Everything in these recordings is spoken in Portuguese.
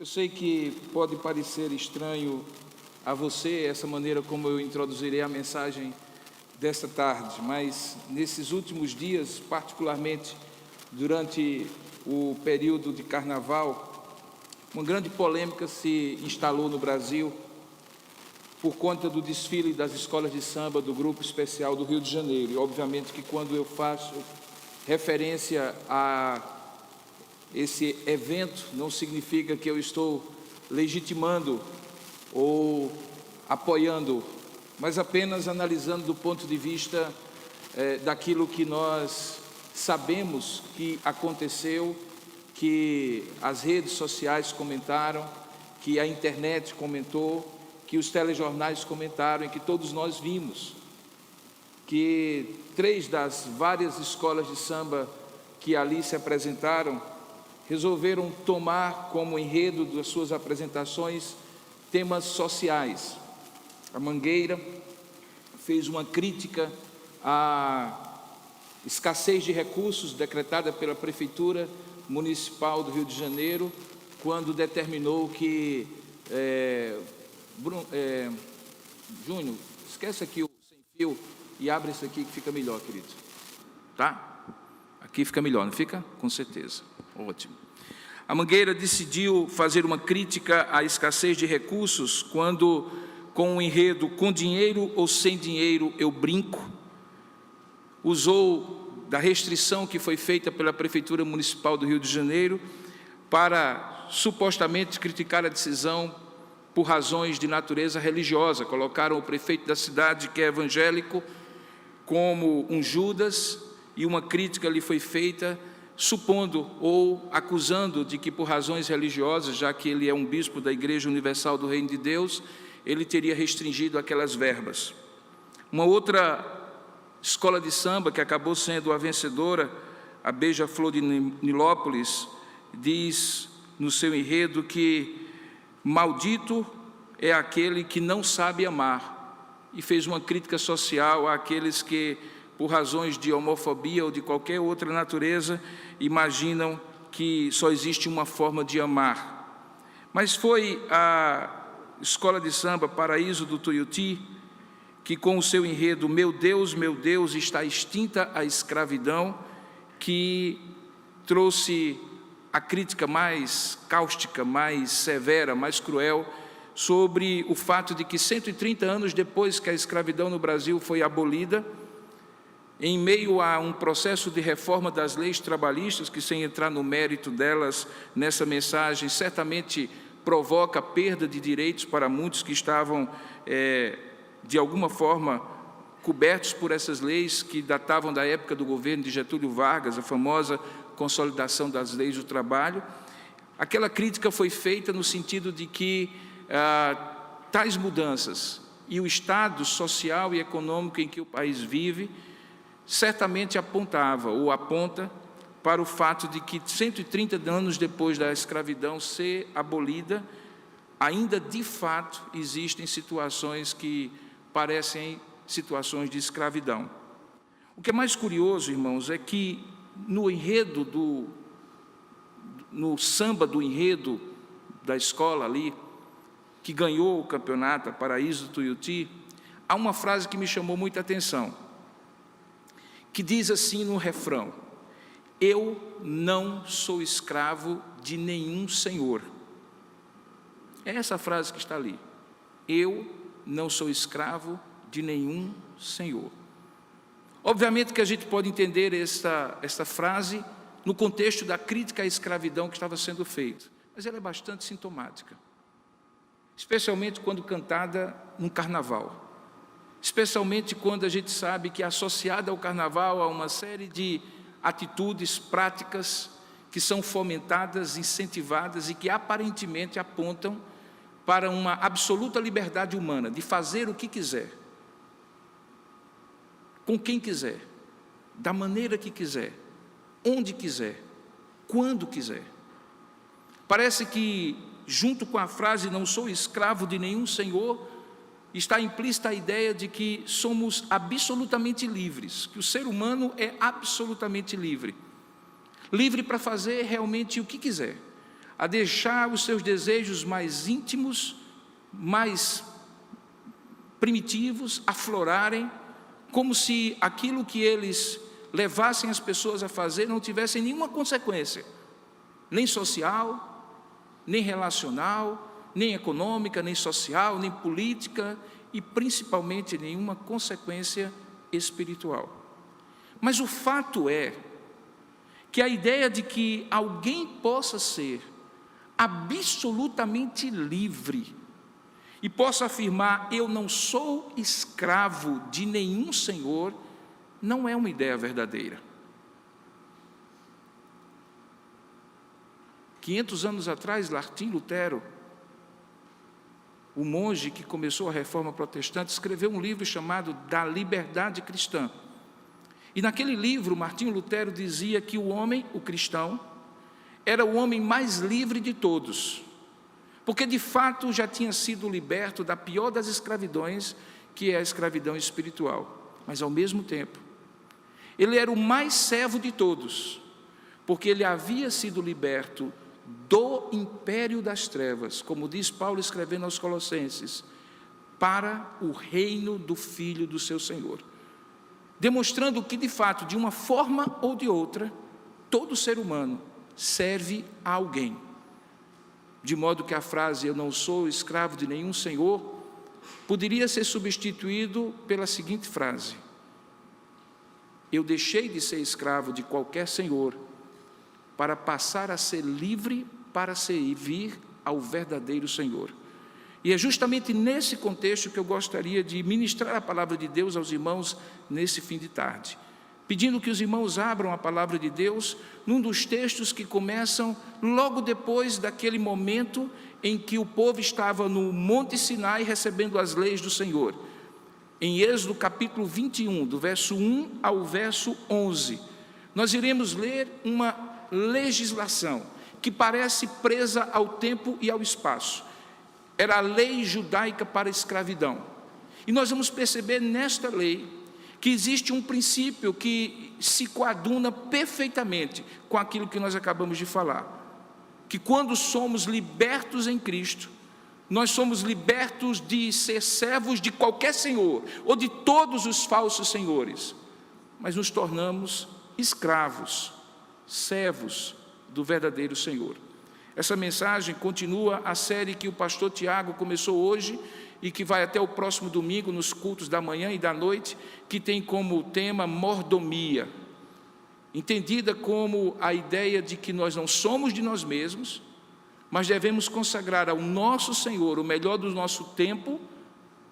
Eu sei que pode parecer estranho a você essa maneira como eu introduzirei a mensagem desta tarde, mas nesses últimos dias, particularmente durante o período de carnaval, uma grande polêmica se instalou no Brasil por conta do desfile das escolas de samba do Grupo Especial do Rio de Janeiro. E obviamente que quando eu faço referência a esse evento, não significa que eu estou legitimando ou apoiando, mas apenas analisando do ponto de vista daquilo que nós sabemos que aconteceu, que as redes sociais comentaram, que a internet comentou, que os telejornais comentaram e que todos nós vimos, que 3 das várias escolas de samba que ali se apresentaram resolveram tomar como enredo das suas apresentações temas sociais. A Mangueira fez uma crítica à escassez de recursos decretada pela Prefeitura Municipal do Rio de Janeiro, quando determinou que... Júnior, esquece aqui o sem fio e abre isso aqui que fica melhor, querido. Tá? Aqui fica melhor, não fica? Com certeza. Ótimo. A Mangueira decidiu fazer uma crítica à escassez de recursos quando, com o enredo "Com dinheiro ou sem dinheiro eu brinco", usou da restrição que foi feita pela Prefeitura Municipal do Rio de Janeiro para supostamente criticar a decisão por razões de natureza religiosa. Colocaram o prefeito da cidade, que é evangélico, como um Judas, e uma crítica lhe foi feita, supondo ou acusando de que por razões religiosas, já que ele é um bispo da Igreja Universal do Reino de Deus, ele teria restringido aquelas verbas. Uma outra escola de samba que acabou sendo a vencedora, a Beija-Flor de Nilópolis, diz no seu enredo que maldito é aquele que não sabe amar, e fez uma crítica social àqueles que, por razões de homofobia ou de qualquer outra natureza, imaginam que só existe uma forma de amar. Mas foi a escola de samba Paraíso do Tuiuti que, com o seu enredo meu Deus, está extinta a escravidão, que trouxe a crítica mais cáustica, mais severa, mais cruel, sobre o fato de que 130 anos depois que a escravidão no Brasil foi abolida, em meio a um processo de reforma das leis trabalhistas, que, sem entrar no mérito delas nessa mensagem, certamente provoca perda de direitos para muitos que estavam, de alguma forma, cobertos por essas leis que datavam da época do governo de Getúlio Vargas, a famosa consolidação das leis do trabalho. Aquela crítica foi feita no sentido de que tais mudanças e o estado social e econômico em que o país vive certamente apontava ou aponta para o fato de que 130 anos depois da escravidão ser abolida, ainda de fato existem situações que parecem situações de escravidão. O que é mais curioso, irmãos, é que no samba do enredo da escola ali, que ganhou o campeonato, a Paraíso do Tuiuti, há uma frase que me chamou muita atenção, que diz assim no refrão: eu não sou escravo de nenhum senhor. É essa frase que está ali. Eu não sou escravo de nenhum senhor. Obviamente que a gente pode entender esta frase no contexto da crítica à escravidão que estava sendo feita, mas ela é bastante sintomática, especialmente quando cantada num carnaval, especialmente quando a gente sabe que, associada ao carnaval, há uma série de atitudes, práticas que são fomentadas, incentivadas e que aparentemente apontam para uma absoluta liberdade humana de fazer o que quiser, com quem quiser, da maneira que quiser, onde quiser, quando quiser. Parece que, junto com a frase "não sou escravo de nenhum senhor", está implícita a ideia de que somos absolutamente livres, que o ser humano é absolutamente livre. Livre para fazer realmente o que quiser. a deixar os seus desejos mais íntimos, mais primitivos, aflorarem, como se aquilo que eles levassem as pessoas a fazer não tivesse nenhuma consequência, nem social, nem relacional, nem econômica, nem social, nem política e principalmente nenhuma consequência espiritual. Mas o fato é que a ideia de que alguém possa ser absolutamente livre e possa afirmar: eu não sou escravo de nenhum senhor, não é uma ideia verdadeira. 500 anos atrás, Martim Lutero, o monge que começou a reforma protestante, escreveu um livro chamado Da Liberdade Cristã. E naquele livro, Martim Lutero dizia que o homem, o cristão, era o homem mais livre de todos, porque de fato já tinha sido liberto da pior das escravidões, que é a escravidão espiritual. Mas ao mesmo tempo, ele era o mais servo de todos, porque ele havia sido liberto do império das trevas, como diz Paulo escrevendo aos Colossenses, para o reino do Filho do seu Senhor, demonstrando que de fato, de uma forma ou de outra, todo ser humano serve a alguém, de modo que a frase "eu não sou escravo de nenhum senhor" poderia ser substituído pela seguinte frase: eu deixei de ser escravo de qualquer senhor para passar a ser livre para servir ao verdadeiro Senhor. E é justamente nesse contexto que eu gostaria de ministrar a palavra de Deus aos irmãos nesse fim de tarde, pedindo que os irmãos abram a palavra de Deus num dos textos que começam logo depois daquele momento em que o povo estava no Monte Sinai recebendo as leis do Senhor. Em Êxodo capítulo 21, do verso 1 ao verso 11, nós iremos ler uma legislação que parece presa ao tempo e ao espaço. Era a lei judaica para a escravidão. E nós vamos perceber nesta lei que existe um princípio que se coaduna perfeitamente com aquilo que nós acabamos de falar. Que quando somos libertos em Cristo, nós somos libertos de ser servos de qualquer senhor, ou de todos os falsos senhores, mas nos tornamos escravos, servos do verdadeiro Senhor. Essa mensagem continua a série que o pastor Tiago começou hoje e que vai até o próximo domingo nos cultos da manhã e da noite, que tem como tema mordomia, entendida como a ideia de que nós não somos de nós mesmos, mas devemos consagrar ao nosso Senhor o melhor do nosso tempo,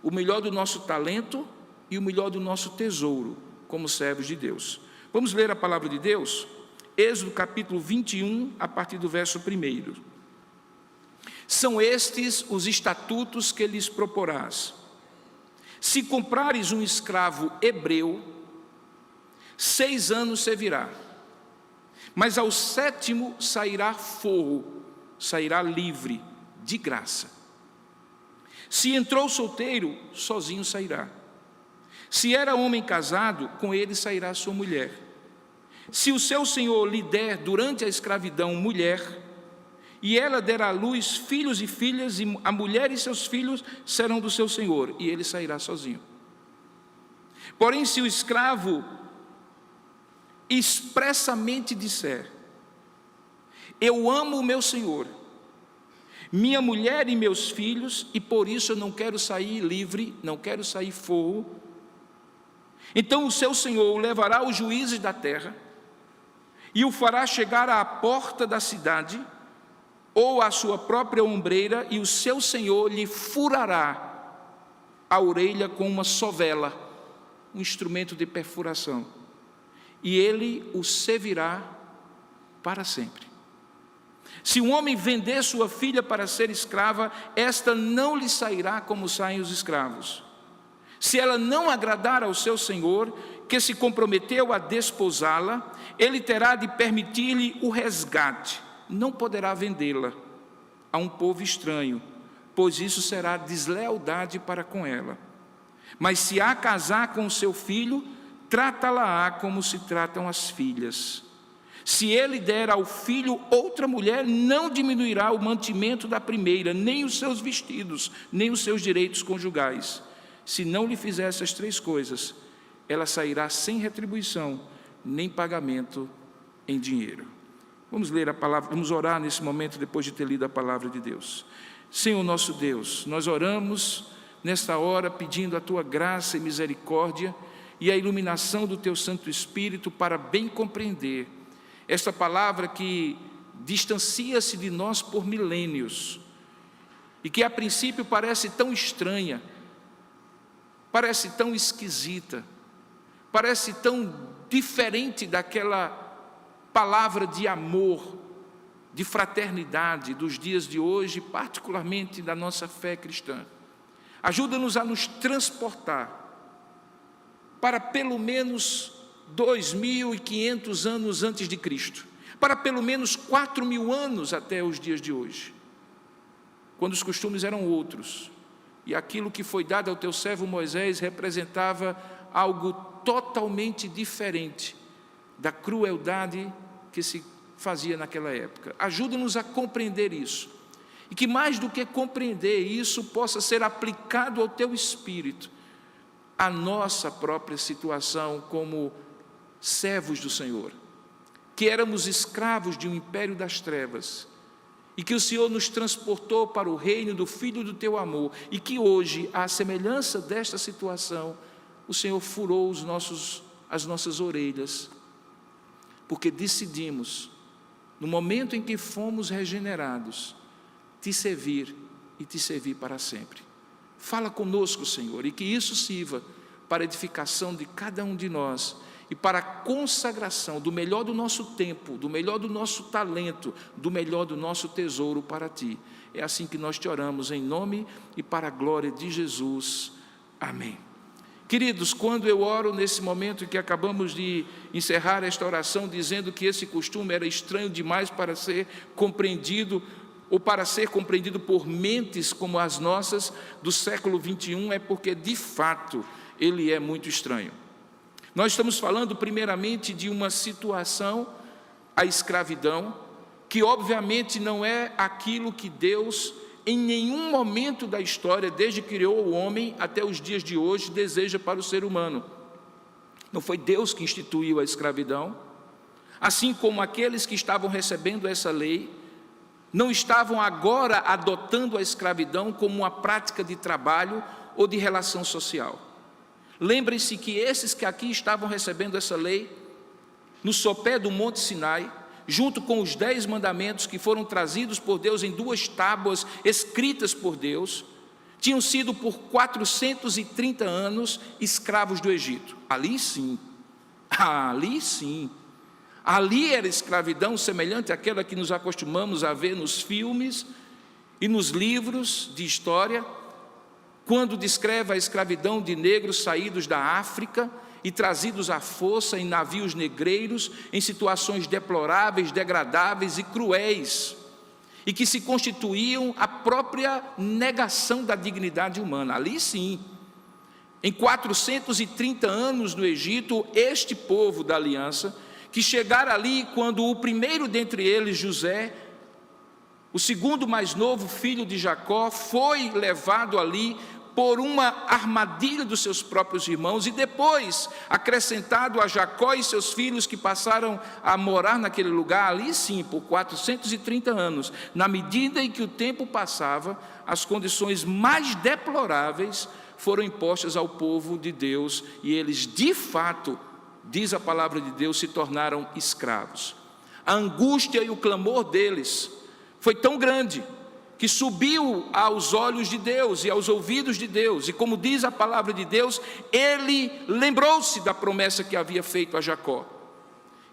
o melhor do nosso talento e o melhor do nosso tesouro, como servos de Deus. Vamos ler a palavra de Deus? Êxodo capítulo 21, a partir do verso 1. São estes os estatutos que lhes proporás. Se comprares um escravo hebreu, 6 anos servirá, mas ao 7º sairá forro, sairá livre, de graça. Se entrou solteiro, sozinho sairá. Se era homem casado, com ele sairá sua mulher. Se o seu senhor lhe der durante a escravidão mulher, e ela der à luz filhos e filhas, e a mulher e seus filhos serão do seu senhor, e ele sairá sozinho. Porém, se o escravo expressamente disser: eu amo o meu senhor, minha mulher e meus filhos, e por isso eu não quero sair livre, não quero sair forro, então o seu senhor o levará aos juízes da terra, e o fará chegar à porta da cidade, ou à sua própria ombreira, e o seu senhor lhe furará a orelha com uma sovela, um instrumento de perfuração, e ele o servirá para sempre. Se um homem vender sua filha para ser escrava, esta não lhe sairá como saem os escravos. Se ela não agradar ao seu senhor, que se comprometeu a desposá-la, ele terá de permitir-lhe o resgate, não poderá vendê-la a um povo estranho, pois isso será deslealdade para com ela. Mas se a casar com o seu filho, trata-la-á como se tratam as filhas. Se ele der ao filho outra mulher, não diminuirá o mantimento da primeira, nem os seus vestidos, nem os seus direitos conjugais. Se não lhe fizer essas 3 coisas, ela sairá sem retribuição, nem pagamento em dinheiro. Vamos ler a palavra, vamos orar nesse momento, depois de ter lido a palavra de Deus. Senhor nosso Deus, nós oramos nesta hora pedindo a Tua graça e misericórdia e a iluminação do Teu Santo Espírito para bem compreender esta palavra que distancia-se de nós por milênios e que a princípio parece tão estranha, parece tão esquisita, parece tão diferente daquela palavra de amor, de fraternidade dos dias de hoje, particularmente da nossa fé cristã. Ajuda-nos a nos transportar para pelo menos 2.500 anos antes de Cristo, para pelo menos 4.000 anos até os dias de hoje, quando os costumes eram outros, e aquilo que foi dado ao teu servo Moisés representava algo totalmente diferente da crueldade que se fazia naquela época. Ajuda-nos a compreender isso, e que mais do que compreender isso, possa ser aplicado ao teu Espírito, a nossa própria situação como servos do Senhor, que éramos escravos de um império das trevas, e que o Senhor nos transportou para o reino do Filho do teu amor, e que hoje, à semelhança desta situação, o Senhor furou as nossas orelhas, porque decidimos, no momento em que fomos regenerados, te servir e te servir para sempre. Fala conosco, Senhor, e que isso sirva para a edificação de cada um de nós e para a consagração do melhor do nosso tempo, do melhor do nosso talento, do melhor do nosso tesouro para Ti. É assim que nós te oramos, em nome e para a glória de Jesus. Amém. Queridos, quando eu oro nesse momento em que acabamos de encerrar esta oração, dizendo que esse costume era estranho demais para ser compreendido, ou para ser compreendido por mentes como as nossas do século 21, é porque, de fato, ele é muito estranho. Nós estamos falando primeiramente de uma situação, a escravidão, que obviamente não é aquilo que Deus, em nenhum momento da história, desde que criou o homem até os dias de hoje, deseja para o ser humano. Não foi Deus que instituiu a escravidão, assim como aqueles que estavam recebendo essa lei, não estavam agora adotando a escravidão como uma prática de trabalho ou de relação social. Lembrem-se que esses que aqui estavam recebendo essa lei, no sopé do Monte Sinai, junto com os 10 mandamentos que foram trazidos por Deus em 2 tábuas escritas por Deus, tinham sido por 430 anos escravos do Egito. Ali sim, ali era escravidão semelhante àquela que nos acostumamos a ver nos filmes e nos livros de história, quando descreve a escravidão de negros saídos da África e trazidos à força em navios negreiros, em situações deploráveis, degradáveis e cruéis, e que se constituíam a própria negação da dignidade humana. Ali sim, em 430 anos no Egito, este povo da aliança, que chegara ali quando o primeiro dentre eles, José, o segundo mais novo filho de Jacó, foi levado ali por uma armadilha dos seus próprios irmãos, e depois acrescentado a Jacó e seus filhos, que passaram a morar naquele lugar, ali sim, por 430 anos. Na medida em que o tempo passava, as condições mais deploráveis foram impostas ao povo de Deus, e eles de fato, diz a palavra de Deus, se tornaram escravos. A angústia e o clamor deles foi tão grande que subiu aos olhos de Deus e aos ouvidos de Deus, e como diz a palavra de Deus, ele lembrou-se da promessa que havia feito a Jacó,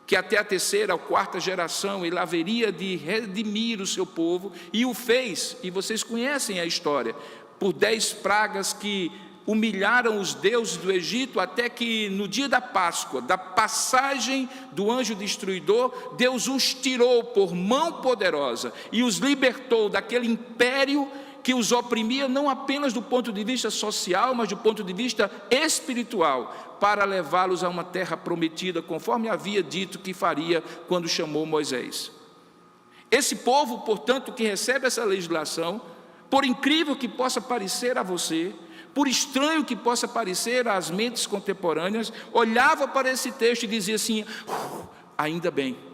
que até a 3ª ou 4ª geração ele haveria de redimir o seu povo, e o fez, e vocês conhecem a história, por 10 pragas que humilharam os deuses do Egito, até que no dia da Páscoa, da passagem do anjo destruidor, Deus os tirou por mão poderosa e os libertou daquele império que os oprimia não apenas do ponto de vista social, mas do ponto de vista espiritual, para levá-los a uma terra prometida, conforme havia dito que faria quando chamou Moisés. Esse povo, portanto, que recebe essa legislação, por incrível que possa parecer a você, por estranho que possa parecer às mentes contemporâneas, olhava para esse texto e dizia assim: ainda bem.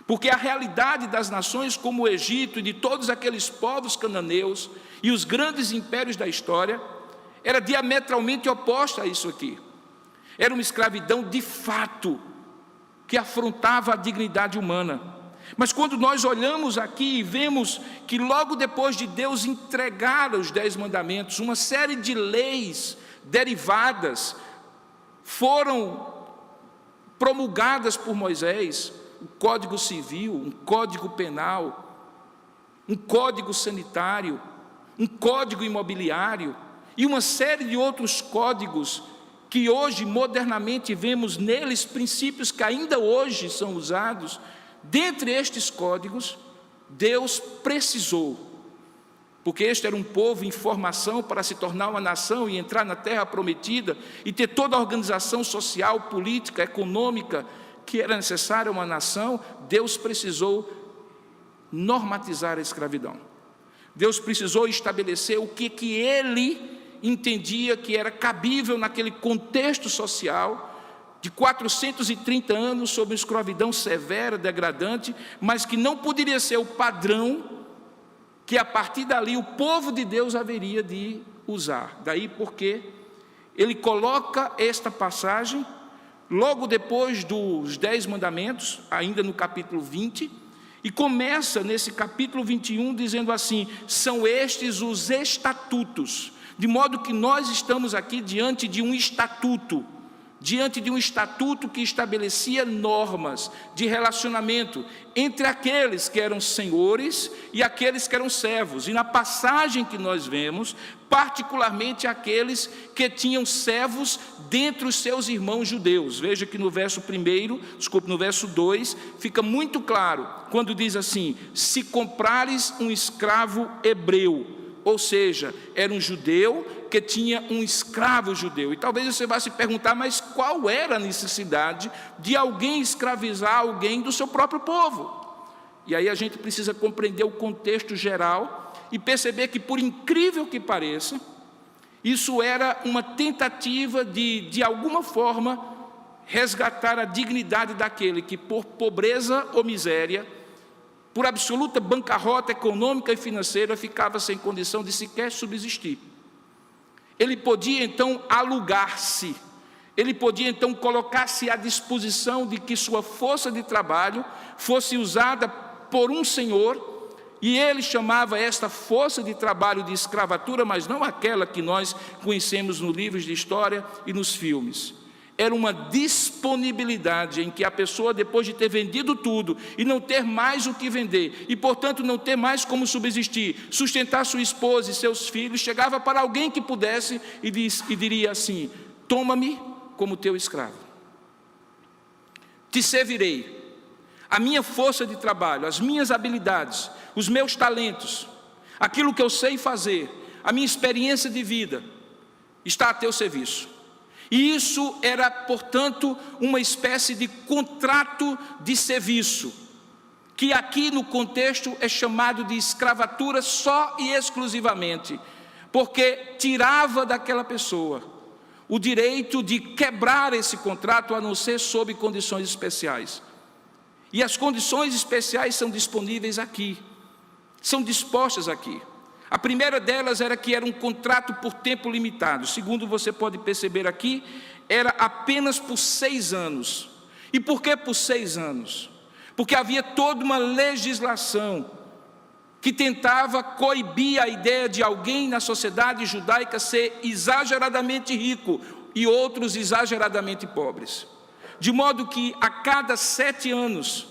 Porque a realidade das nações como o Egito e de todos aqueles povos cananeus e os grandes impérios da história era diametralmente oposta a isso aqui. Era uma escravidão de fato, que afrontava a dignidade humana. Mas quando nós olhamos aqui e vemos que logo depois de Deus entregar os 10 mandamentos, uma série de leis derivadas foram promulgadas por Moisés, um código civil, um código penal, um código sanitário, um código imobiliário e uma série de outros códigos que hoje modernamente vemos neles princípios que ainda hoje são usados. Dentre estes códigos, Deus precisou, porque este era um povo em formação para se tornar uma nação e entrar na terra prometida e ter toda a organização social, política, econômica que era necessária a uma nação. Deus precisou normatizar a escravidão. Deus precisou estabelecer o que ele entendia que era cabível naquele contexto social de 430 anos sob uma escravidão severa, degradante, mas que não poderia ser o padrão que a partir dali o povo de Deus haveria de usar. Daí porque ele coloca esta passagem logo depois dos 10 mandamentos, ainda no capítulo 20, e começa nesse capítulo 21 dizendo assim: são estes os estatutos, de modo que nós estamos aqui diante de um estatuto que estabelecia normas de relacionamento entre aqueles que eram senhores e aqueles que eram servos. E na passagem que nós vemos, particularmente aqueles que tinham servos dentre os seus irmãos judeus. Veja que no verso 2, fica muito claro, quando diz assim: se comprares um escravo hebreu, ou seja, era um judeu que tinha um escravo judeu. E talvez você vá se perguntar, mas qual era a necessidade de alguém escravizar alguém do seu próprio povo? E aí a gente precisa compreender o contexto geral e perceber que, por incrível que pareça, isso era uma tentativa de alguma forma, resgatar a dignidade daquele que, por pobreza ou miséria, por absoluta bancarrota econômica e financeira, ficava sem condição de sequer subsistir. Ele podia então alugar-se, ele podia então colocar-se à disposição de que sua força de trabalho fosse usada por um senhor, e ele chamava esta força de trabalho de escravatura, mas não aquela que nós conhecemos nos livros de história e nos filmes. Era uma disponibilidade em que a pessoa, depois de ter vendido tudo e não ter mais o que vender, e portanto não ter mais como subsistir, sustentar sua esposa e seus filhos, chegava para alguém que pudesse e diria assim: toma-me como teu escravo, te servirei, a minha força de trabalho, as minhas habilidades, os meus talentos, aquilo que eu sei fazer, a minha experiência de vida, está a teu serviço. E isso era, portanto, uma espécie de contrato de serviço, que aqui no contexto é chamado de escravatura só e exclusivamente, porque tirava daquela pessoa o direito de quebrar esse contrato, a não ser sob condições especiais. E as condições especiais são disponíveis aqui, são dispostas aqui. A primeira delas era que era um contrato por tempo limitado. Segundo você pode perceber aqui, era apenas por 6 anos. E por que por 6 anos? Porque havia toda uma legislação que tentava coibir a ideia de alguém na sociedade judaica ser exageradamente rico e outros exageradamente pobres. De modo que a cada 7 anos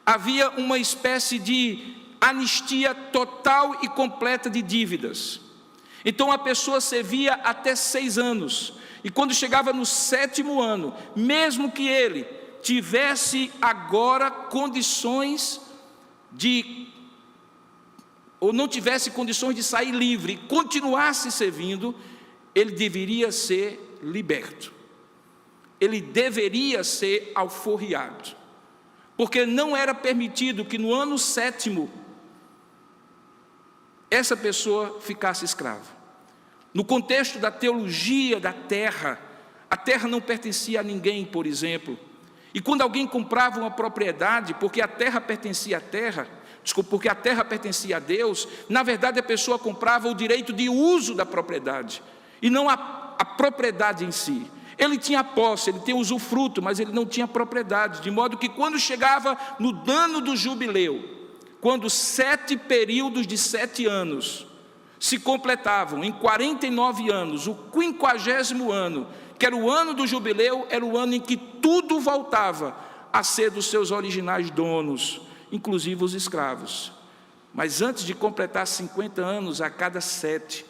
havia uma espécie de anistia total e completa de dívidas. Então a pessoa servia até 6 anos, e quando chegava no 7º ano, mesmo que ele tivesse agora condições de ou não tivesse condições de sair livre e continuasse servindo, ele deveria ser liberto. Ele deveria ser alforriado, porque não era permitido que no ano 7º essa pessoa ficasse escrava. No contexto da teologia da terra, a terra não pertencia a ninguém, por exemplo. E quando alguém comprava uma propriedade, porque a terra pertencia a Deus, na verdade a pessoa comprava o direito de uso da propriedade, e não a propriedade em si. Ele tinha posse, ele tinha usufruto, mas ele não tinha propriedade, de modo que quando chegava no ano do jubileu, quando 7 períodos de 7 anos se completavam, em 49 anos, o 50º ano, que era o ano do jubileu, era o ano em que tudo voltava a ser dos seus originais donos, inclusive os escravos. Mas antes de completar 50 anos, a cada 7,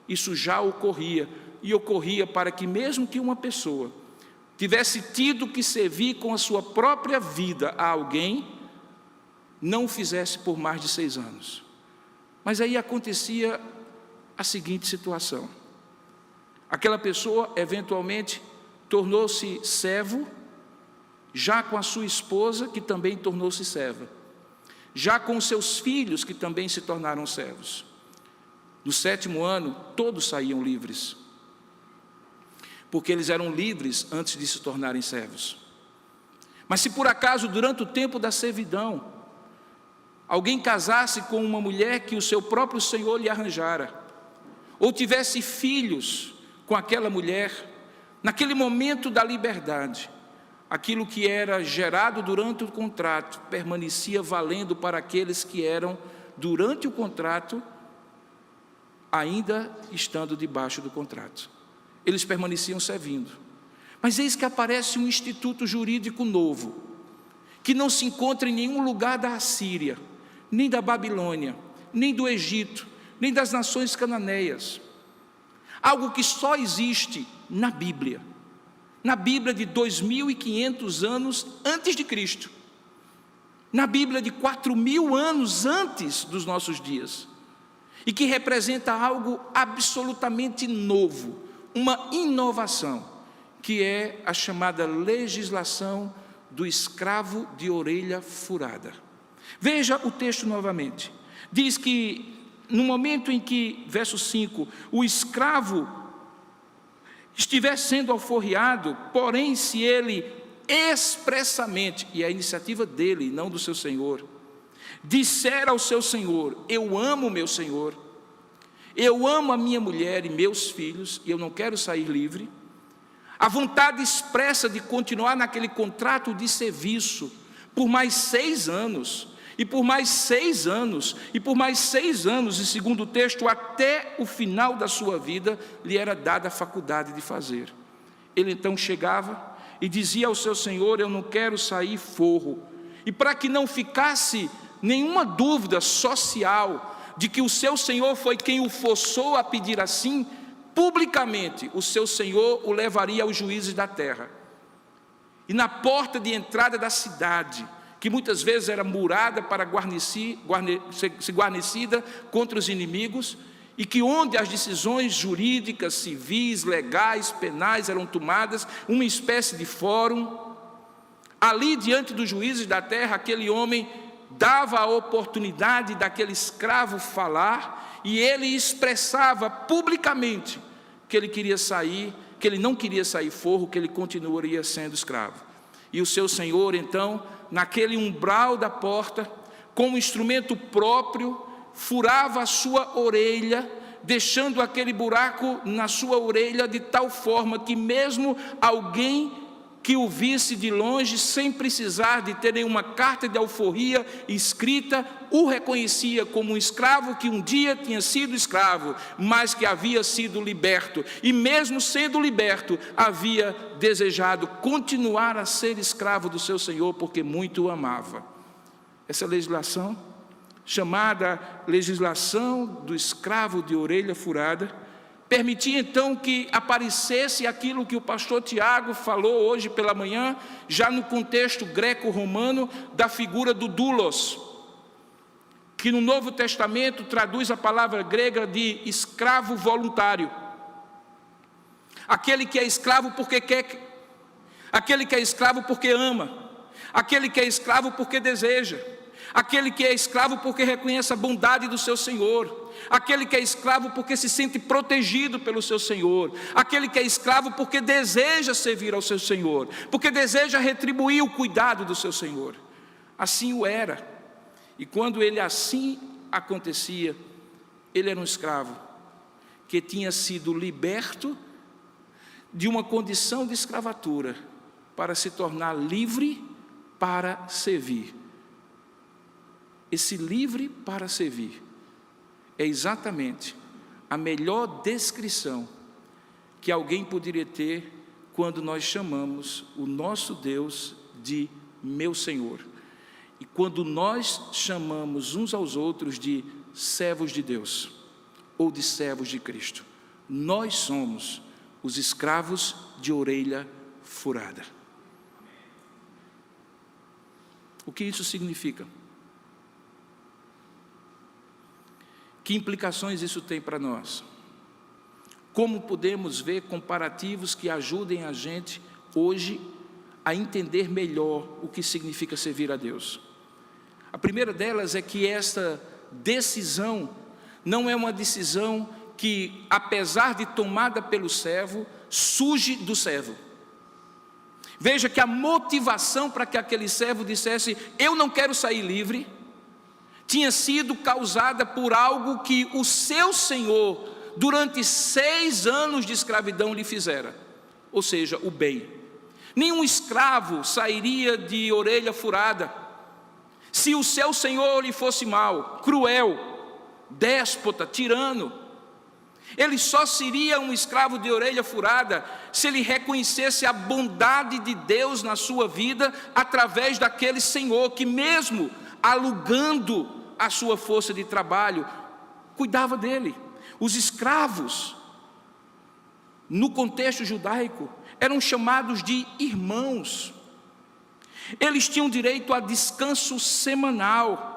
isso já ocorria, e ocorria para que mesmo que uma pessoa tivesse tido que servir com a sua própria vida a alguém, não o fizesse por mais de 6 anos. Mas aí acontecia a seguinte situação: aquela pessoa eventualmente tornou-se servo, já com a sua esposa, que também tornou-se serva, já com os seus filhos, que também se tornaram servos. No 7º ano, todos saíam livres, porque eles eram livres antes de se tornarem servos. Mas se por acaso, durante o tempo da servidão, alguém casasse com uma mulher que o seu próprio Senhor lhe arranjara, ou tivesse filhos com aquela mulher, naquele momento da liberdade, aquilo que era gerado durante o contrato permanecia valendo para aqueles que eram, durante o contrato, ainda estando debaixo do contrato. Eles permaneciam servindo. Mas eis que aparece um instituto jurídico novo, que não se encontra em nenhum lugar da Assíria, nem da Babilônia, nem do Egito, nem das nações cananeias. Algo que só existe na Bíblia de 2.500 anos antes de Cristo, na Bíblia de 4.000 anos antes dos nossos dias, e que representa algo absolutamente novo, uma inovação, que é a chamada legislação do escravo de orelha furada. Veja o texto novamente. Diz que no momento em que, verso 5, o escravo estiver sendo alforriado, porém se ele expressamente, e é a iniciativa dele, não do seu senhor, disser ao seu senhor: eu amo meu senhor, eu amo a minha mulher e meus filhos, e eu não quero sair livre, a vontade expressa de continuar naquele contrato de serviço por mais 6 anos, e por mais 6 anos, e por mais 6 anos, e segundo o texto, até o final da sua vida, lhe era dada a faculdade de fazer. Ele então chegava e dizia ao seu senhor: eu não quero sair forro. E para que não ficasse nenhuma dúvida social de que o seu senhor foi quem o forçou a pedir assim, publicamente o seu senhor o levaria aos juízes da terra. E na porta de entrada da cidade, que muitas vezes era murada para ser guarnecida contra os inimigos, e que onde as decisões jurídicas, civis, legais, penais eram tomadas, uma espécie de fórum, ali diante dos juízes da terra, aquele homem dava a oportunidade daquele escravo falar, e ele expressava publicamente que ele queria sair, que ele não queria sair forro, que ele continuaria sendo escravo. E o seu senhor então, naquele umbral da porta, com um instrumento próprio, furava a sua orelha, deixando aquele buraco na sua orelha de tal forma que mesmo alguém que o visse de longe, sem precisar de ter nenhuma carta de alforria escrita, o reconhecia como um escravo que um dia tinha sido escravo, mas que havia sido liberto, e mesmo sendo liberto, havia desejado continuar a ser escravo do seu Senhor, porque muito o amava. Essa legislação, chamada legislação do escravo de orelha furada, permitia então que aparecesse aquilo que o pastor Tiago falou hoje pela manhã, já no contexto greco-romano, da figura do doulos. que no Novo Testamento traduz a palavra grega de escravo voluntário. Aquele que é escravo porque quer, aquele que é escravo porque ama, aquele que é escravo porque deseja, aquele que é escravo porque reconhece a bondade do seu Senhor, aquele que é escravo porque se sente protegido pelo seu Senhor, aquele que é escravo porque deseja servir ao seu Senhor, porque deseja retribuir o cuidado do seu Senhor. Assim o era, e quando ele assim acontecia, ele era um escravo que tinha sido liberto de uma condição de escravatura para se tornar livre para servir. Esse livre para servir é exatamente a melhor descrição que alguém poderia ter quando nós chamamos o nosso Deus de meu Senhor, e quando nós chamamos uns aos outros de servos de Deus ou de servos de Cristo. Nós somos os escravos de orelha furada. O que isso significa? Que implicações isso tem para nós? Como podemos ver comparativos que ajudem a gente hoje a entender melhor o que significa servir a Deus? A primeira delas é que esta decisão não é uma decisão que, apesar de tomada pelo servo, surge do servo. Veja que a motivação para que aquele servo dissesse, eu não quero sair livre, tinha sido causada por algo que o seu senhor, durante 6 anos de escravidão, lhe fizera, ou seja, o bem. Nenhum escravo sairia de orelha furada se o seu senhor lhe fosse mau, cruel, déspota, tirano. Ele só seria um escravo de orelha furada se ele reconhecesse a bondade de Deus na sua vida através daquele senhor que, mesmo alugando a sua força de trabalho, cuidava dele. Os escravos, no contexto judaico, eram chamados de irmãos. Eles tinham direito a descanso semanal,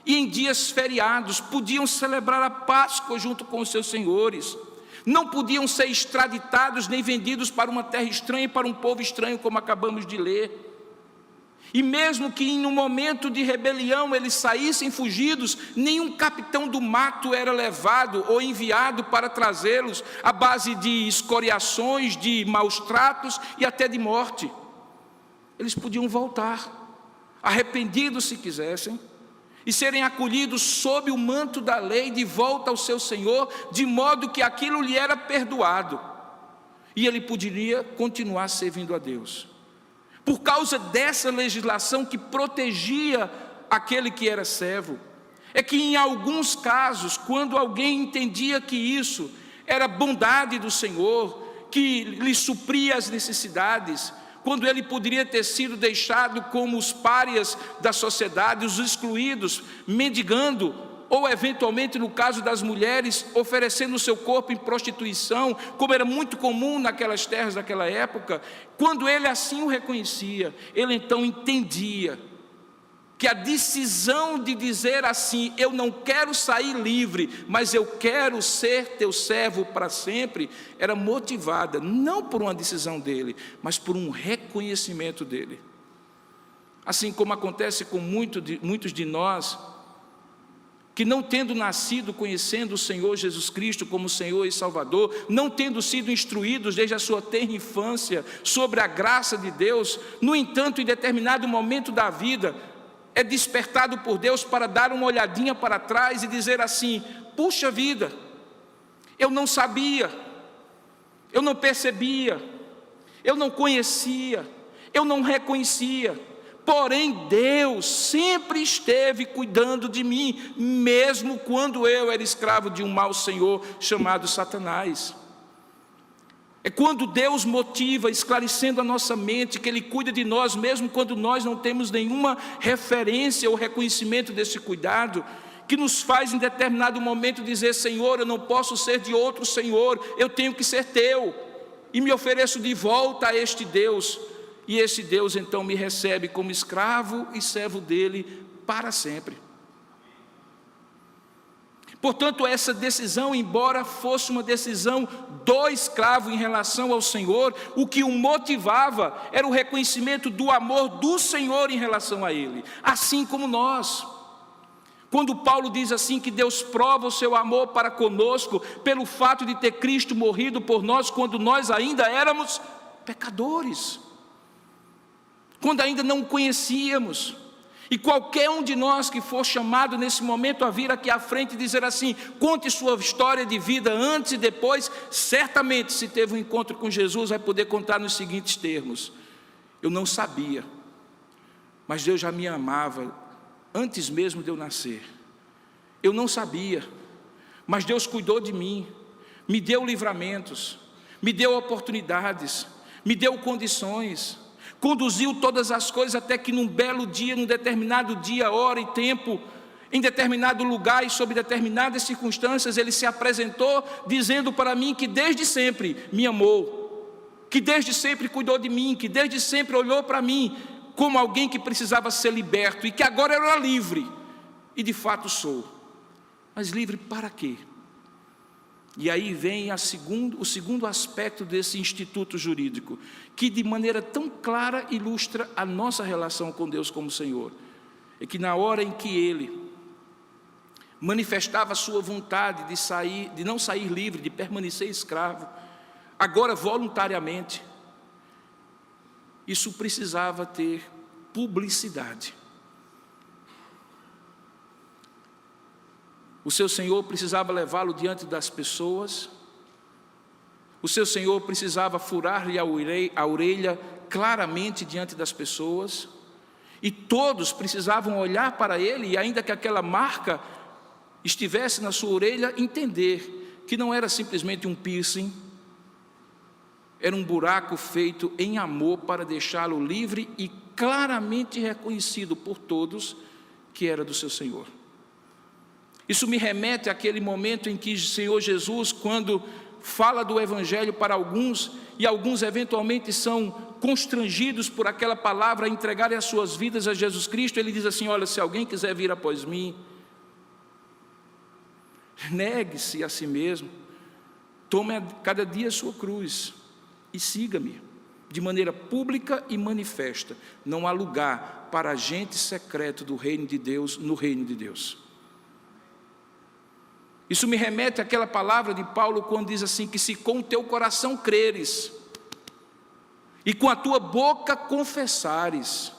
e em dias feriados podiam celebrar a Páscoa junto com os seus senhores. Não podiam ser extraditados nem vendidos para uma terra estranha e para um povo estranho, como acabamos de ler. E mesmo que em um momento de rebelião eles saíssem fugidos, nenhum capitão do mato era levado ou enviado para trazê-los à base de escoriações, de maus tratos e até de morte. Eles podiam voltar, arrependidos se quisessem, e serem acolhidos sob o manto da lei de volta ao seu Senhor, de modo que aquilo lhe era perdoado, e ele poderia continuar servindo a Deus. Por causa dessa legislação que protegia aquele que era servo, é que em alguns casos, quando alguém entendia que isso era bondade do Senhor, que lhe supria as necessidades, quando ele poderia ter sido deixado como os párias da sociedade, os excluídos, mendigando, ou eventualmente no caso das mulheres, oferecendo o seu corpo em prostituição, como era muito comum naquelas terras daquela época, quando ele assim o reconhecia, ele então entendia que a decisão de dizer assim, eu não quero sair livre, mas eu quero ser teu servo para sempre, era motivada não por uma decisão dele, mas por um reconhecimento dele. Assim como acontece com muitos de nós, que não tendo nascido conhecendo o Senhor Jesus Cristo como Senhor e Salvador, não tendo sido instruídos desde a sua tenra infância sobre a graça de Deus, no entanto, em determinado momento da vida, é despertado por Deus para dar uma olhadinha para trás e dizer assim, puxa vida, eu não sabia, eu não percebia, eu não conhecia, eu não reconhecia, porém Deus sempre esteve cuidando de mim, mesmo quando eu era escravo de um mau senhor chamado Satanás. É quando Deus motiva, esclarecendo a nossa mente, que Ele cuida de nós, mesmo quando nós não temos nenhuma referência ou reconhecimento desse cuidado, que nos faz em determinado momento dizer, Senhor, eu não posso ser de outro Senhor, eu tenho que ser Teu, e me ofereço de volta a este Deus, e esse Deus então me recebe como escravo e servo dEle para sempre. Portanto, essa decisão, embora fosse uma decisão do escravo em relação ao Senhor, o que o motivava era o reconhecimento do amor do Senhor em relação a ele, assim como nós. Quando Paulo diz assim que Deus prova o seu amor para conosco pelo fato de ter Cristo morrido por nós quando nós ainda éramos pecadores, quando ainda não o conhecíamos. E qualquer um de nós que for chamado nesse momento a vir aqui à frente e dizer assim, conte sua história de vida antes e depois, certamente se teve um encontro com Jesus, vai poder contar nos seguintes termos: eu não sabia, mas Deus já me amava antes mesmo de eu nascer. Eu não sabia, mas Deus cuidou de mim, me deu livramentos, me deu oportunidades, me deu condições, conduziu todas as coisas até que num belo dia, num determinado dia, hora e tempo, em determinado lugar e sob determinadas circunstâncias, Ele se apresentou dizendo para mim que desde sempre me amou, que desde sempre cuidou de mim, que desde sempre olhou para mim como alguém que precisava ser liberto e que agora eu era livre, e de fato sou. Mas livre para quê? E aí vem o segundo aspecto desse instituto jurídico, que de maneira tão clara ilustra a nossa relação com Deus como Senhor. É que na hora em que Ele manifestava a sua vontade de não sair livre, de permanecer escravo, agora voluntariamente, isso precisava ter publicidade. O seu Senhor precisava levá-lo diante das pessoas, o seu Senhor precisava furar-lhe a orelha claramente diante das pessoas, e todos precisavam olhar para ele, e ainda que aquela marca estivesse na sua orelha, entender que não era simplesmente um piercing, era um buraco feito em amor para deixá-lo livre e claramente reconhecido por todos que era do seu Senhor. Isso me remete àquele momento em que o Senhor Jesus, quando fala do Evangelho para alguns, e alguns eventualmente são constrangidos por aquela palavra a entregarem as suas vidas a Jesus Cristo, Ele diz assim: olha, se alguém quiser vir após mim, negue-se a si mesmo, tome cada dia a sua cruz e siga-me, de maneira pública e manifesta. Não há lugar para agente secreto do reino de Deus no reino de Deus. Isso me remete àquela palavra de Paulo quando diz assim, que se com o teu coração creres e com a tua boca confessares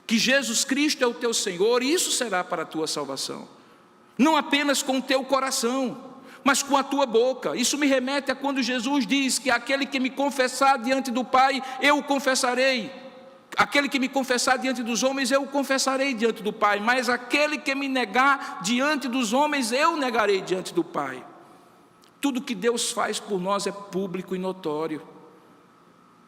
que Jesus Cristo é o teu Senhor, isso será para a tua salvação. Não apenas com o teu coração, mas com a tua boca. Isso me remete a quando Jesus diz que aquele que me confessar diante do Pai, eu o confessarei. Aquele que me confessar diante dos homens, eu o confessarei diante do Pai. Mas aquele que me negar diante dos homens, eu negarei diante do Pai. Tudo que Deus faz por nós é público e notório.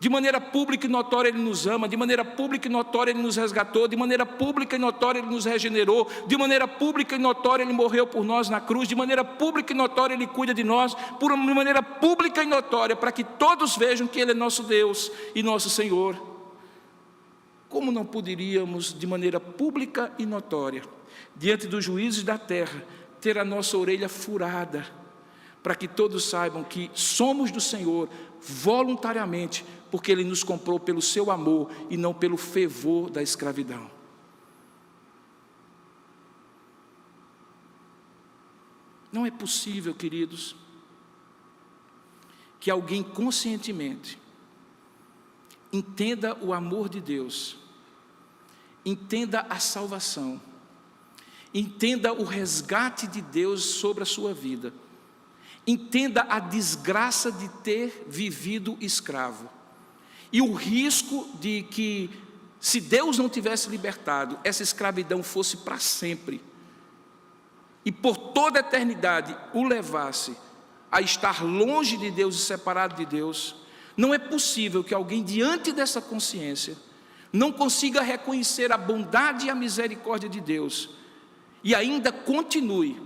De maneira pública e notória Ele nos ama, de maneira pública e notória Ele nos resgatou, de maneira pública e notória Ele nos regenerou, de maneira pública e notória Ele morreu por nós na cruz, de maneira pública e notória Ele cuida de nós, de maneira pública e notória, para que todos vejam que Ele é nosso Deus e nosso Senhor. Como não poderíamos, de maneira pública e notória, diante dos juízes da terra, ter a nossa orelha furada, para que todos saibam que somos do Senhor voluntariamente, porque Ele nos comprou pelo seu amor e não pelo fervor da escravidão. Não é possível, queridos, que alguém conscientemente entenda o amor de Deus, entenda a salvação, entenda o resgate de Deus sobre a sua vida, entenda a desgraça de ter vivido escravo, e o risco de que, se Deus não tivesse libertado, essa escravidão fosse para sempre, e por toda a eternidade o levasse a estar longe de Deus e separado de Deus. Não é possível que alguém, diante dessa consciência, não consiga reconhecer a bondade e a misericórdia de Deus, e ainda continue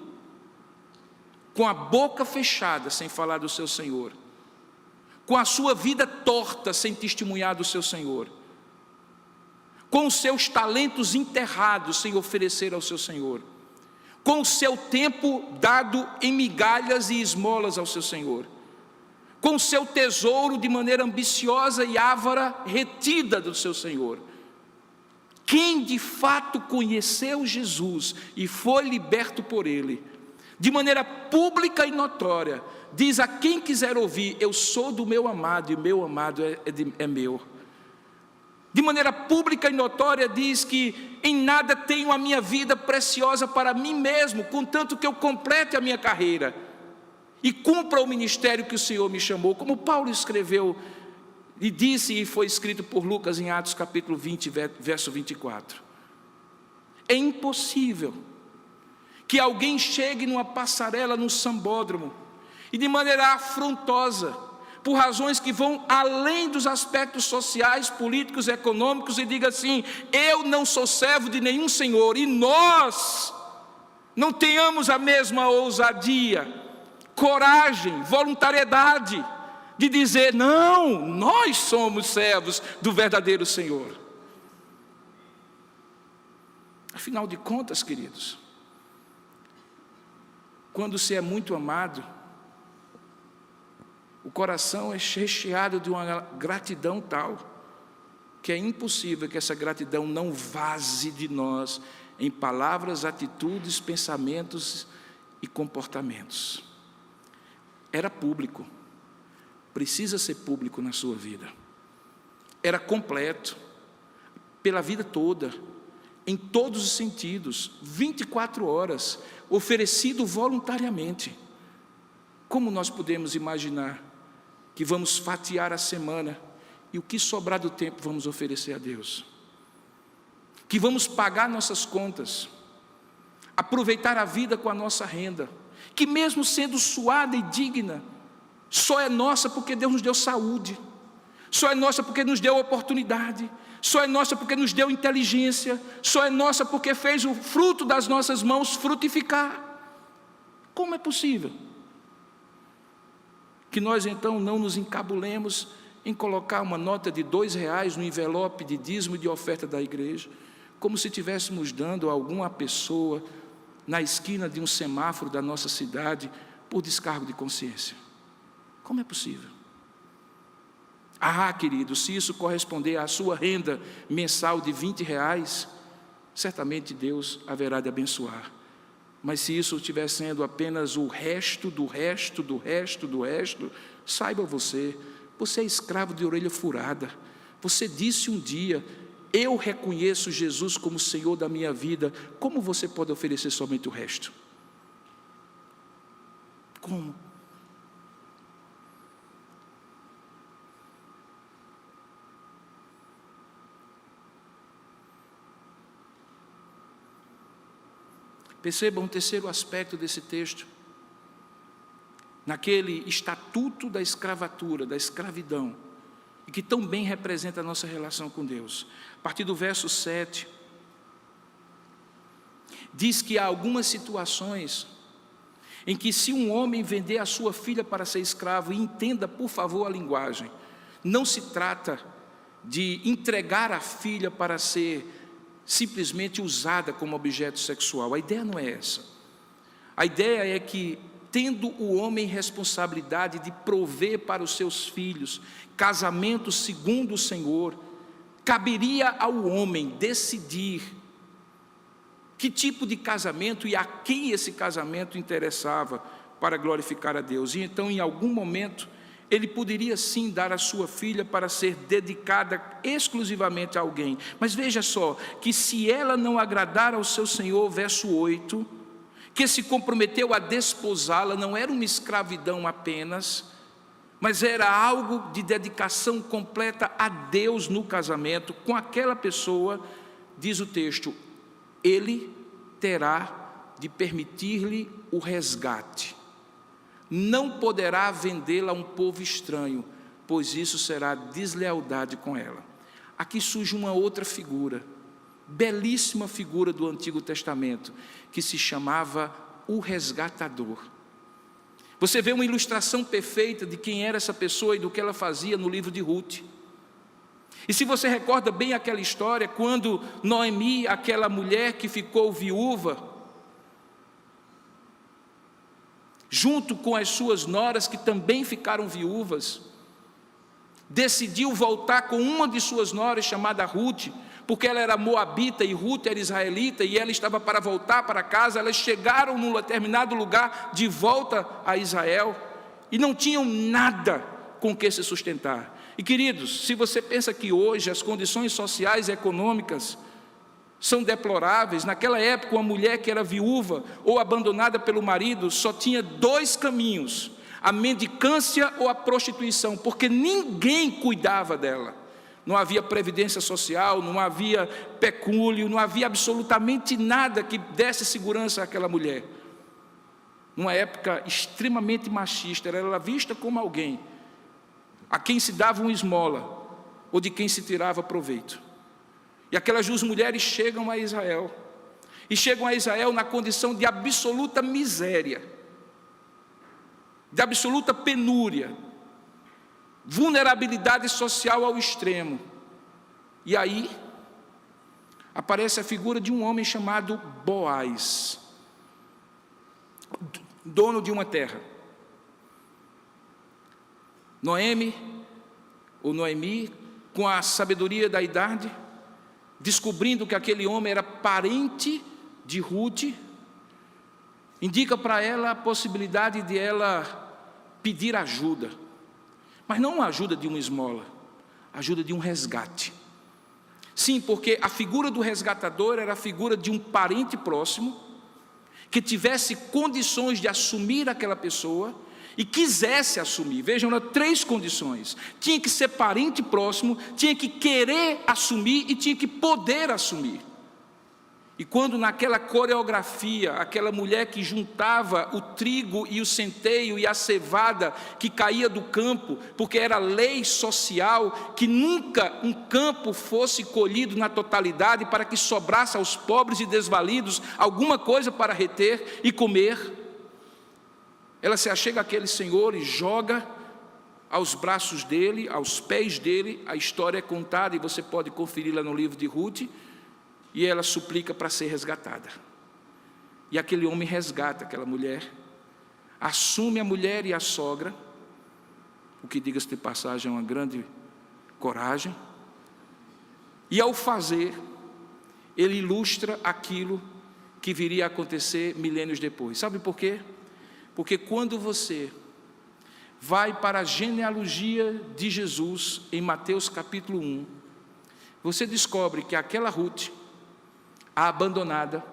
com a boca fechada sem falar do seu Senhor, com a sua vida torta sem testemunhar do seu Senhor, com os seus talentos enterrados sem oferecer ao seu Senhor, com o seu tempo dado em migalhas e esmolas ao seu Senhor, com o seu tesouro de maneira ambiciosa e avara retida do seu Senhor. Quem de fato conheceu Jesus e foi liberto por Ele, de maneira pública e notória, diz a quem quiser ouvir: eu sou do meu amado e meu amado é meu. De maneira pública e notória diz que em nada tenho a minha vida preciosa para mim mesmo, contanto que eu complete a minha carreira e cumpra o ministério que o Senhor me chamou, como Paulo escreveu e disse, e foi escrito por Lucas em Atos capítulo 20, verso 24. É impossível que alguém chegue numa passarela, num sambódromo, e de maneira afrontosa, por razões que vão além dos aspectos sociais, políticos, econômicos, e diga assim: eu não sou servo de nenhum senhor, e nós não tenhamos a mesma ousadia, coragem, voluntariedade, de dizer: não, nós somos servos do verdadeiro Senhor. Afinal de contas, queridos, quando se é muito amado, o coração é recheado de uma gratidão tal, que é impossível que essa gratidão não vaze de nós em palavras, atitudes, pensamentos e comportamentos. Era público, precisa ser público na sua vida. Era completo, pela vida toda, em todos os sentidos, 24 horas, oferecido voluntariamente. Como nós podemos imaginar que vamos fatiar a semana e o que sobrar do tempo vamos oferecer a Deus? Que vamos pagar nossas contas, aproveitar a vida com a nossa renda, que mesmo sendo suada e digna, só é nossa porque Deus nos deu saúde, só é nossa porque nos deu oportunidade, só é nossa porque nos deu inteligência, só é nossa porque fez o fruto das nossas mãos frutificar. Como é possível que nós então não nos encabulemos em colocar uma nota de R$2 no envelope de dízimo e de oferta da igreja, como se estivéssemos dando a alguma pessoa na esquina de um semáforo da nossa cidade por descargo de consciência? Como é possível? Ah, querido, se isso corresponder à sua renda mensal de R$20, certamente Deus haverá de abençoar. Mas se isso estiver sendo apenas o resto do resto do resto do resto, saiba você é escravo de orelha furada. Você disse um dia: eu reconheço Jesus como Senhor da minha vida. Como você pode oferecer somente o resto? Como? Percebam um terceiro aspecto desse texto. Naquele estatuto da escravatura, da escravidão, e que tão bem representa a nossa relação com Deus. A partir do verso 7, diz que há algumas situações em que, se um homem vender a sua filha para ser escravo, e entenda por favor a linguagem, não se trata de entregar a filha para ser simplesmente usada como objeto sexual. A ideia não é essa. A ideia é que, tendo o homem responsabilidade de prover para os seus filhos casamento segundo o Senhor, caberia ao homem decidir que tipo de casamento e a quem esse casamento interessava para glorificar a Deus. E então, em algum momento, ele poderia sim dar a sua filha para ser dedicada exclusivamente a alguém. Mas veja só, que se ela não agradar ao seu Senhor, verso 8, que se comprometeu a desposá-la, não era uma escravidão apenas, mas era algo de dedicação completa a Deus no casamento com aquela pessoa. Diz o texto: ele terá de permitir-lhe o resgate. Não poderá vendê-la a um povo estranho, pois isso será deslealdade com ela. Aqui surge uma outra figura, belíssima figura do Antigo Testamento, que se chamava o resgatador. Você vê uma ilustração perfeita de quem era essa pessoa e do que ela fazia no livro de Ruth. E se você recorda bem aquela história, quando Noemi, aquela mulher que ficou viúva, junto com as suas noras, que também ficaram viúvas, decidiu voltar com uma de suas noras, chamada Ruth, porque ela era moabita e Ruth era israelita, e ela estava para voltar para casa. Elas chegaram num determinado lugar de volta a Israel, e não tinham nada com que se sustentar. E queridos, se você pensa que hoje as condições sociais e econômicas são deploráveis, naquela época uma mulher que era viúva ou abandonada pelo marido só tinha 2 caminhos: a mendicância ou a prostituição, porque ninguém cuidava dela. Não havia previdência social, não havia pecúlio, não havia absolutamente nada que desse segurança àquela mulher. Numa época extremamente machista, ela era vista como alguém a quem se dava uma esmola ou de quem se tirava proveito. E aquelas 2 mulheres chegam a Israel, e chegam a Israel na condição de absoluta miséria, de absoluta penúria, vulnerabilidade social ao extremo. E aí aparece a figura de um homem chamado Boaz, dono de uma terra. Noemi, com a sabedoria da idade, descobrindo que aquele homem era parente de Ruth, indica para ela a possibilidade de ela pedir ajuda, mas não a ajuda de uma esmola, a ajuda de um resgate. Sim, porque a figura do resgatador era a figura de um parente próximo, que tivesse condições de assumir aquela pessoa e quisesse assumir. Vejam, 3 condições: tinha que ser parente próximo, tinha que querer assumir e tinha que poder assumir. E quando naquela coreografia, aquela mulher que juntava o trigo e o centeio e a cevada que caía do campo, porque era lei social que nunca um campo fosse colhido na totalidade, para que sobrasse aos pobres e desvalidos alguma coisa para reter e comer, ela se achega àquele senhor e joga aos braços dele, aos pés dele. A história é contada e você pode conferir lá no livro de Ruth. E ela suplica para ser resgatada. E aquele homem resgata aquela mulher, assume a mulher e a sogra, o que, diga-se de passagem, é uma grande coragem. E ao fazer, ele ilustra aquilo que viria a acontecer milênios depois. Sabe por quê? Porque quando você vai para a genealogia de Jesus, em Mateus capítulo 1, você descobre que aquela Ruth, a abandonada,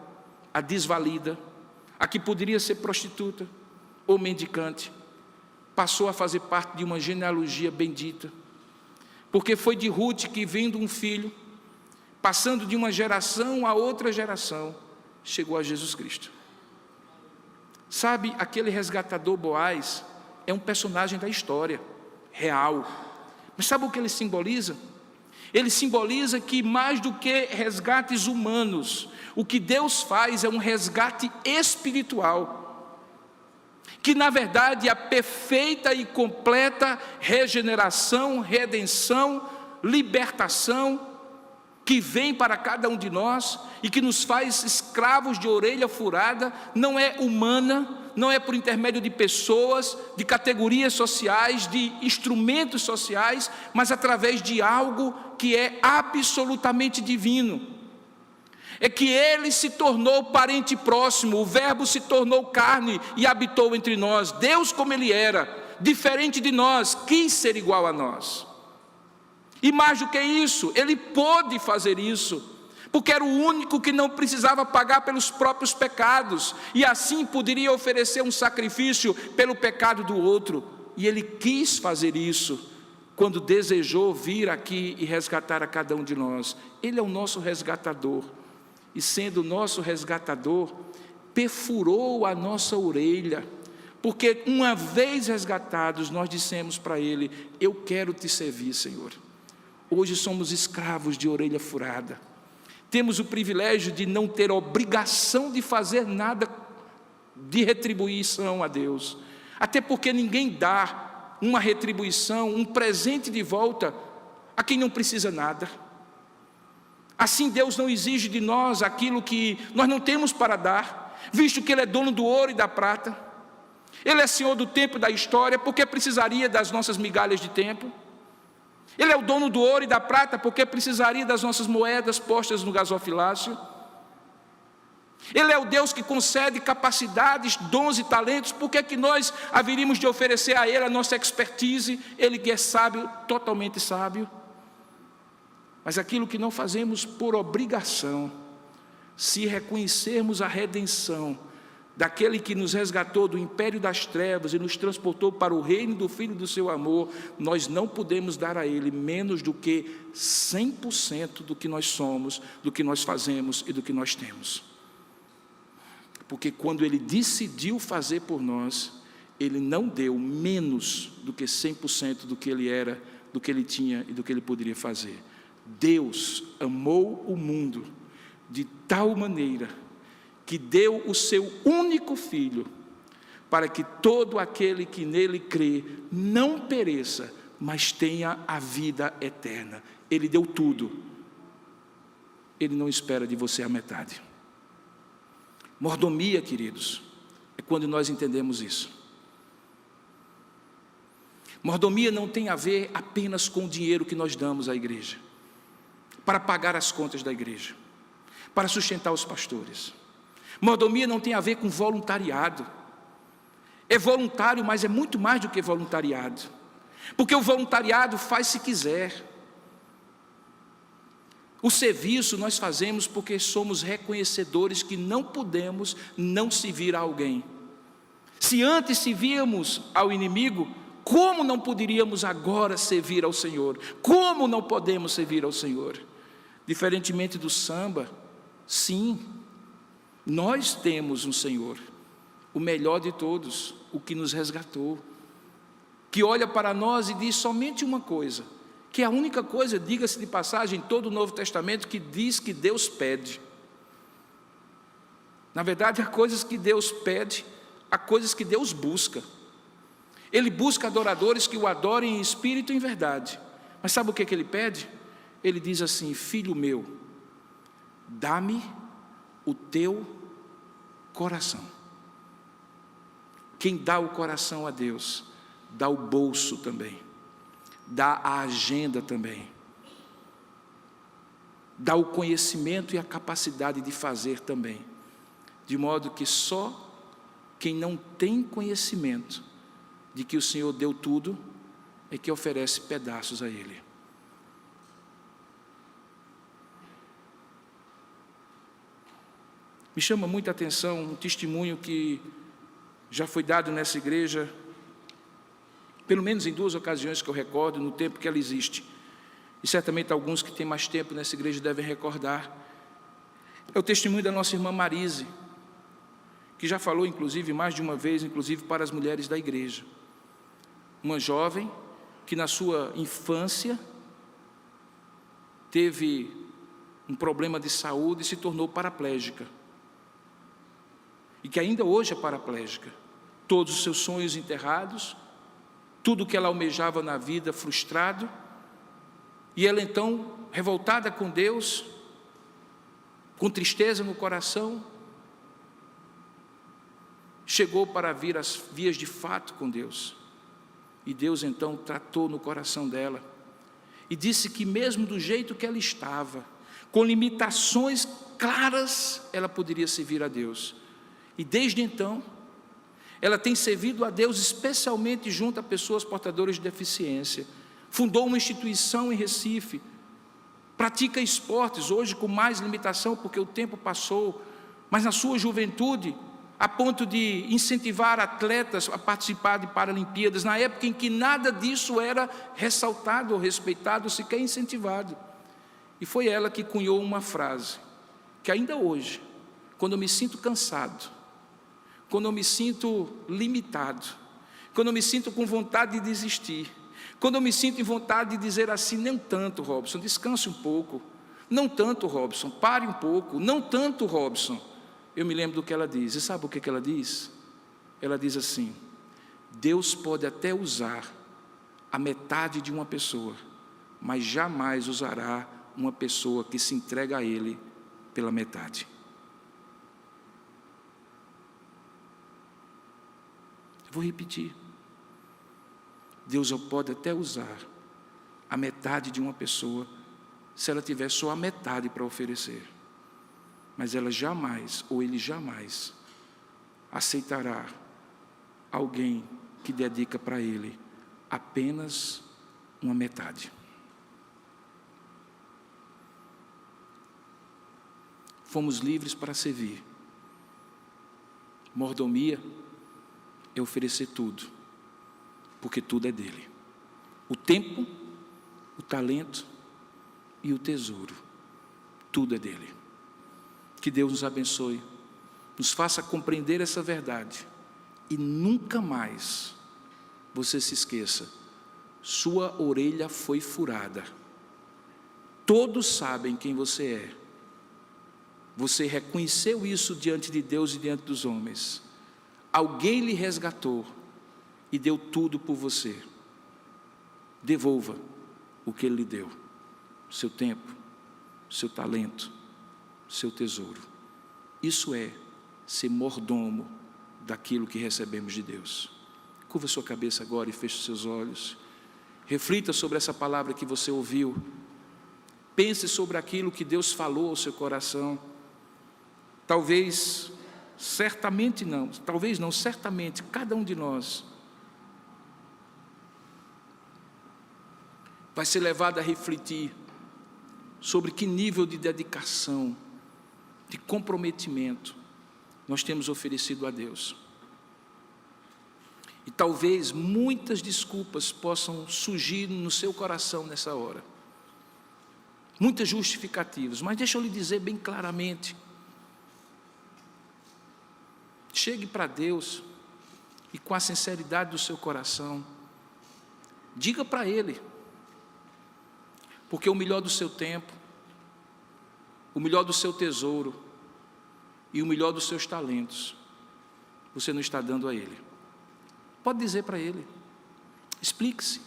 a desvalida, a que poderia ser prostituta ou mendicante, passou a fazer parte de uma genealogia bendita, porque foi de Ruth que, vendo um filho, passando de uma geração a outra geração, chegou a Jesus Cristo. Sabe, aquele resgatador Boaz é um personagem da história real, mas sabe o que ele simboliza? Ele simboliza que, mais do que resgates humanos, o que Deus faz é um resgate espiritual, que na verdade é a perfeita e completa regeneração, redenção, libertação, que vem para cada um de nós e que nos faz escravos de orelha furada. Não é humana, não é por intermédio de pessoas, de categorias sociais, de instrumentos sociais, mas através de algo que é absolutamente divino. É que Ele se tornou parente próximo, o Verbo se tornou carne e habitou entre nós. Deus, como Ele era, diferente de nós, quis ser igual a nós. E mais do que isso, Ele pôde fazer isso, porque era o único que não precisava pagar pelos próprios pecados, e assim poderia oferecer um sacrifício pelo pecado do outro. E Ele quis fazer isso quando desejou vir aqui e resgatar a cada um de nós. Ele é o nosso resgatador, e sendo o nosso resgatador, perfurou a nossa orelha, porque uma vez resgatados, nós dissemos para Ele: eu quero te servir, Senhor. Hoje somos escravos de orelha furada. Temos o privilégio de não ter obrigação de fazer nada de retribuição a Deus. Até porque ninguém dá uma retribuição, um presente de volta a quem não precisa nada. Assim, Deus não exige de nós aquilo que nós não temos para dar, visto que Ele é dono do ouro e da prata. Ele é Senhor do tempo e da história, porque precisaria das nossas migalhas de tempo? Ele é o dono do ouro e da prata, porque precisaria das nossas moedas postas no gasofilácio? Ele é o Deus que concede capacidades, dons e talentos, por que nós haveríamos de oferecer a Ele a nossa expertise? Ele que é sábio, totalmente sábio. Mas aquilo que não fazemos por obrigação, se reconhecermos a redenção daquele que nos resgatou do império das trevas e nos transportou para o reino do Filho do seu amor, nós não podemos dar a Ele menos do que 100% do que nós somos, do que nós fazemos e do que nós temos. Porque quando Ele decidiu fazer por nós, Ele não deu menos do que 100% do que Ele era, do que Ele tinha e do que Ele poderia fazer. Deus amou o mundo de tal maneira que deu o seu único Filho, para que todo aquele que nele crê não pereça, mas tenha a vida eterna. Ele deu tudo. Ele não espera de você a metade. Mordomia, queridos, é quando nós entendemos isso. Mordomia não tem a ver apenas com o dinheiro que nós damos à igreja, para pagar as contas da igreja, para sustentar os pastores. Mordomia não tem a ver com voluntariado. É voluntário, mas é muito mais do que voluntariado, porque o voluntariado faz se quiser. O serviço nós fazemos porque somos reconhecedores que não podemos não servir a alguém. Se antes servíamos ao inimigo, como não poderíamos agora servir ao Senhor? Como não podemos servir ao Senhor? Diferentemente do samba, sim, nós temos um Senhor, o melhor de todos, o que nos resgatou, que olha para nós e diz somente uma coisa, que é a única coisa, diga-se de passagem, em todo o Novo Testamento, que diz que Deus pede. Na verdade, há coisas que Deus pede, há coisas que Deus busca. Ele busca adoradores que o adorem em espírito e em verdade. Mas sabe o que Ele pede? Ele diz assim: filho meu, dá-me o teu coração. Quem dá o coração a Deus, dá o bolso também, dá a agenda também, dá o conhecimento e a capacidade de fazer também, de modo que só quem não tem conhecimento de que o Senhor deu tudo é que oferece pedaços a Ele. Me chama muita atenção um testemunho que já foi dado nessa igreja, pelo menos em 2 ocasiões que eu recordo, no tempo que ela existe. E certamente alguns que têm mais tempo nessa igreja devem recordar. É o testemunho da nossa irmã Marise, que já falou, inclusive, mais de uma vez, inclusive para as mulheres da igreja. Uma jovem que na sua infância teve um problema de saúde e se tornou paraplégica. E que ainda hoje é paraplégica. Todos os seus sonhos enterrados, tudo que ela almejava na vida frustrado. E ela então, revoltada com Deus, com tristeza no coração, chegou para vir às vias de fato com Deus. E Deus então tratou no coração dela e disse que mesmo do jeito que ela estava, com limitações claras, ela poderia servir a Deus. E desde então, ela tem servido a Deus especialmente junto a pessoas portadoras de deficiência. Fundou uma instituição em Recife, pratica esportes, hoje com mais limitação porque o tempo passou, mas na sua juventude, a ponto de incentivar atletas a participar de Paralimpíadas, na época em que nada disso era ressaltado ou respeitado, sequer incentivado. E foi ela que cunhou uma frase, que ainda hoje, quando eu me sinto cansado, quando eu me sinto limitado, quando eu me sinto com vontade de desistir, quando eu me sinto em vontade de dizer assim: não tanto, Robson, descanse um pouco, não tanto, Robson, pare um pouco, não tanto, Robson, eu me lembro do que ela diz. E sabe o que ela diz? Ela diz assim: Deus pode até usar a metade de uma pessoa, mas jamais usará uma pessoa que se entrega a Ele pela metade. Vou repetir. Deus pode até usar a metade de uma pessoa, se ela tiver só a metade para oferecer. Mas ela jamais, ou ele jamais, aceitará alguém que dedica para ele apenas uma metade. Fomos livres para servir. Mordomia é oferecer tudo, porque tudo é dele. O tempo, o talento e o tesouro, tudo é dele. Que Deus nos abençoe, nos faça compreender essa verdade e nunca mais você se esqueça: sua orelha foi furada. Todos sabem quem você é. Você reconheceu isso diante de Deus e diante dos homens. Alguém lhe resgatou e deu tudo por você. Devolva o que Ele lhe deu: seu tempo, seu talento, seu tesouro. Isso é ser mordomo daquilo que recebemos de Deus. Curva sua cabeça agora e feche os seus olhos. Reflita sobre essa palavra que você ouviu. Pense sobre aquilo que Deus falou ao seu coração. Talvez, certamente cada um de nós vai ser levado a refletir sobre que nível de dedicação, de comprometimento nós temos oferecido a Deus. E talvez muitas desculpas possam surgir no seu coração nessa hora. Muitas justificativas, mas deixa eu lhe dizer bem claramente: chegue para Deus e com a sinceridade do seu coração, diga para Ele, porque o melhor do seu tempo, o melhor do seu tesouro e o melhor dos seus talentos, você não está dando a Ele. Pode dizer para Ele, explique-se.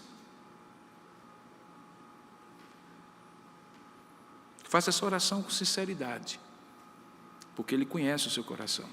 Faça essa oração com sinceridade, porque Ele conhece o seu coração.